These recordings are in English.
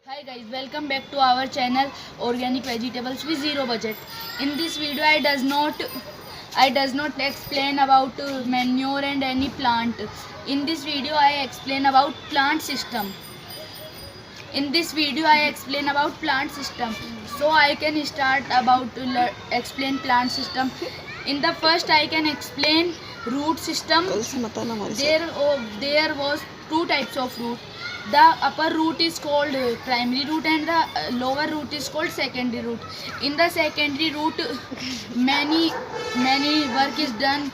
Hi guys, welcome back to our channel Organic Vegetables with Zero Budget. In this video I does not explain about manure and any plant. In this video I explain about plant system. In this video I explain about plant system. So I can start about to explain plant system. In the first I can explain root system. There was two types of root. The upper root is called primary root and the lower root is called secondary root. In the secondary root many work is done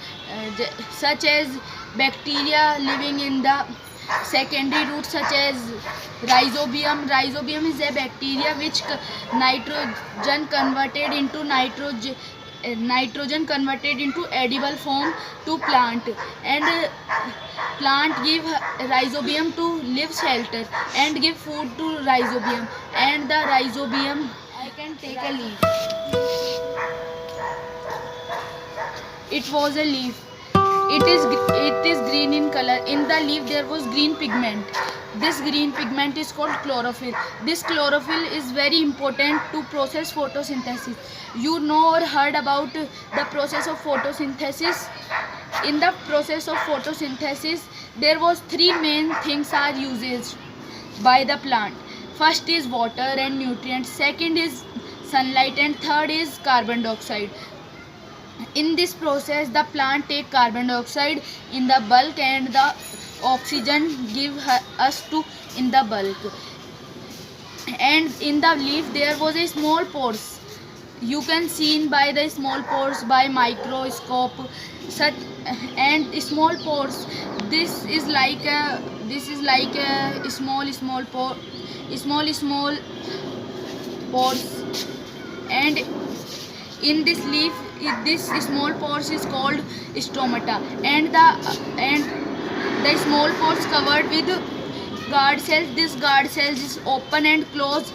such as bacteria living in the secondary root, such as rhizobium. Rhizobium is a bacteria which nitrogen converted into edible form to plant, and plant give rhizobium to live shelter and give food to rhizobium, and the rhizobium I can take a leaf. It was a leaf. It is green in color. In the leaf there was green pigment. This green pigment is called chlorophyll. This chlorophyll is very important to process photosynthesis. You know or heard about the process of photosynthesis. In the process of photosynthesis there was three main things are used by the plant. First is water and nutrients, second is sunlight, and third is carbon dioxide. In this process the plant take carbon dioxide in the bulk and the oxygen give us to in the bulk. And in the leaf there was a small pores. You can see by the small pores by microscope. Such and small pores. This is like a small pores. And in this leaf this small pores is called stomata, and the small pores covered with guard cells. This guard cells is open and close,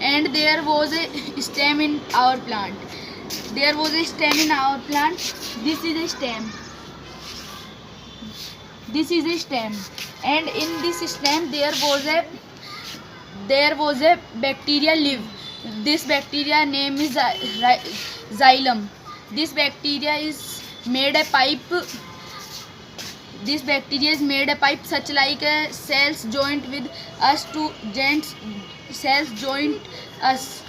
and there was a stem in our plant. This is a stem. And in this stem there was a bacteria live. This bacteria name is xylem. This bacteria is made a pipe. Such like cells joint with us to cells joint us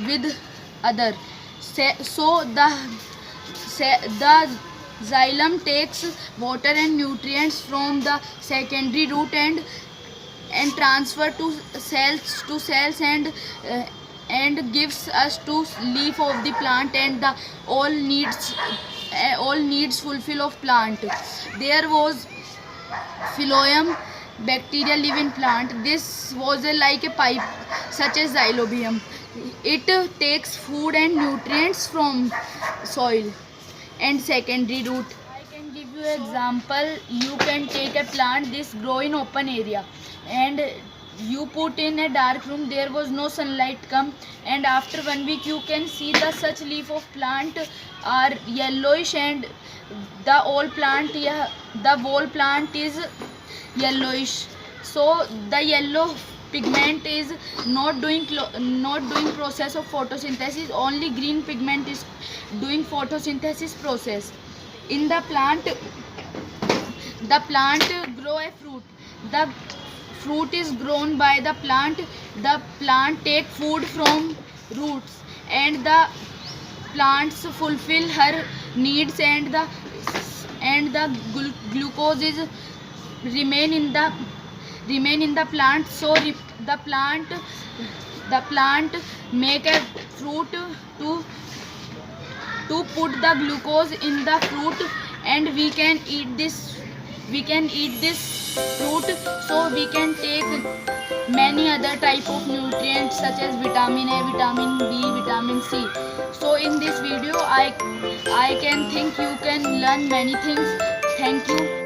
with other. So the xylem takes water and nutrients from the secondary root and transfer to cells and gives us to leaf of the plant, and the all needs fulfill of plant. There was phloem bacteria live in plant. This was like a pipe such as xylobium. It takes food and nutrients from soil and secondary root. I can give you an example. You can take a plant this grow in open area, and you put in a dark room. There was no sunlight come, and after 1 week you can see the such leaf of plant are yellowish, and the whole plant is yellowish. So the yellow pigment is not doing process of photosynthesis. Only green pigment is doing photosynthesis process. In the plant grow a fruit. The fruit is grown by the plant. The plant take food from roots, and the plants fulfill her needs, and the glucose is remain in the plant. So the plant make a fruit to put the glucose in the fruit, and we can eat this fruit. So we can take many other type of nutrients such as vitamin A, vitamin B, vitamin C. So in this video I can think you can learn many things. Thank you.